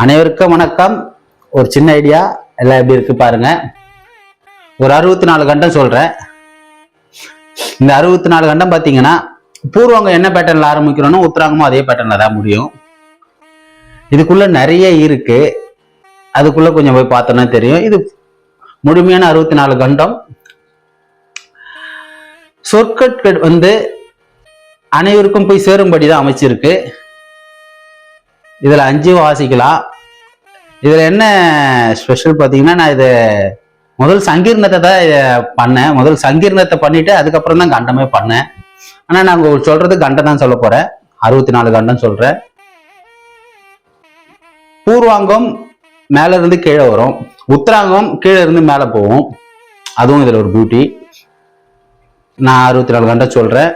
அனைவருக்கும் வணக்கம். ஒரு சின்ன ஐடியா எல்லாம் எப்படி இருக்கு பாருங்க. ஒரு 64 கண்டம் சொல்றேன். இந்த 64 கண்டம் பாத்தீங்கன்னா பூர்வங்கம் என்ன பேட்டர்ன்ல ஆரம்பிக்கிறோம்னா உத்தராங்கமும் அதே பேட்டர்ன்ல தான் முடியும். இதுக்குள்ள நிறைய இருக்கு, அதுக்குள்ள கொஞ்சம் போய் பார்த்தோம்னா தெரியும். இது முழுமையான 64 கண்டம். சொற்கட் அனைவருக்கும் போய் சேரும்படிதான் அமைச்சிருக்கு. இதுல 5 வாசிக்கலாம். இதுல என்ன ஸ்பெஷல் பாத்தீங்கன்னா, நான் இது முதல் சங்கீர்ணத்தை தான் பண்ணேன். முதல் சங்கீர்ணத்தை பண்ணிட்டு அதுக்கப்புறம் தான் கண்டமே பண்ணேன். ஆனா நாங்க சொல்றது கண்டம் தான் சொல்ல போறேன். 64 கண்டம் சொல்றேன். பூர்வாங்கம் மேல இருந்து கீழே வரும், உத்தராங்கம் கீழே இருந்து மேல போகும். அதுவும் இதுல ஒரு பியூட்டி. நான் 64 கண்டம் சொல்றேன்.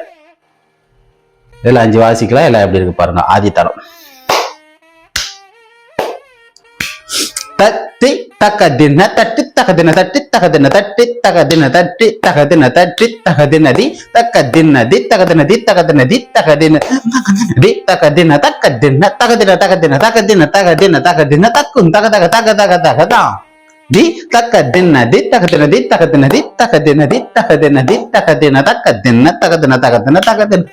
இதுல 5 வாசிக்கலாம். எல்லாம் எப்படி இருக்கு பாருங்க. ஆதித்தரம் தட்டி தகதின தட்டி தகதின தட்டி தகதின தட்டி தகதின தட்டி தகதின தட்டி தகதினதி தகதினதி தகதினதி தகதினதி தகதினதி தகதின தகதின தகதின தகதின தகதின தகதின தகதின தக்கும் தக தக தக தக தகதா தி தகதினதி தகதினதி தகதினதி தகதினதி தகதினதி தகதின தகதின தகதின தகதின தகதின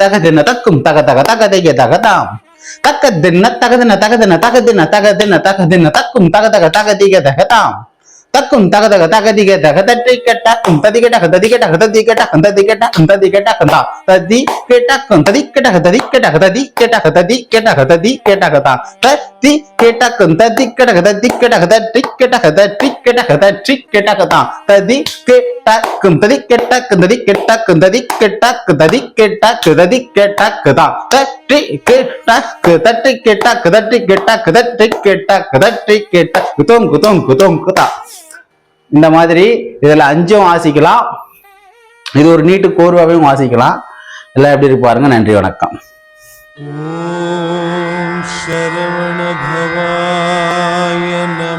தகதின தக்கும் தக தக தகதிக தகதா தக்கதின்ன தகதின தகதின தகதின தகதின தகதின தக்கும் தக தக தகதிக தகதாம் தக்கும் தக தக தகதிக தகதட்டி கெட்டாக்கும் ததிகட ததிகட ததிகட ததிகட ததிகட கதா ததி கேட்டாக்கும் ததிகட ததிகட ததி கேட்டா ததி கேட்டா ததி கேட்டா கதா ததி கேட்டாக்கும் ததிகட ததிகட ததி கேட்டா ததி கேட்டா ததி கேட்டா கதா ததி கேட்டாக்கும் ததி கேட்டாக்கும் ததி கேட்டாக்கும் ததி கேட்டாக்கும் ததி கேட்டாக்கு ததி கேட்டா கதா தட்டி கேட்டாக்கு தட்டி கேட்டாக்கு தட்டி கேட்டாக்கு தட்டி கேட்டாக்கு தட்டி கேட்டா குதோம் குதோம் குதோம் குதா. இந்த மாதிரி இதுல 5 வாசிக்கலாம். இது ஒரு நீட்டு கோர்வாவையும் வாசிக்கலாம். எல்லாம் எப்படி இருக்கு பாருங்க. நன்றி, வணக்கம். ஓம் சரவண பவாய நமः.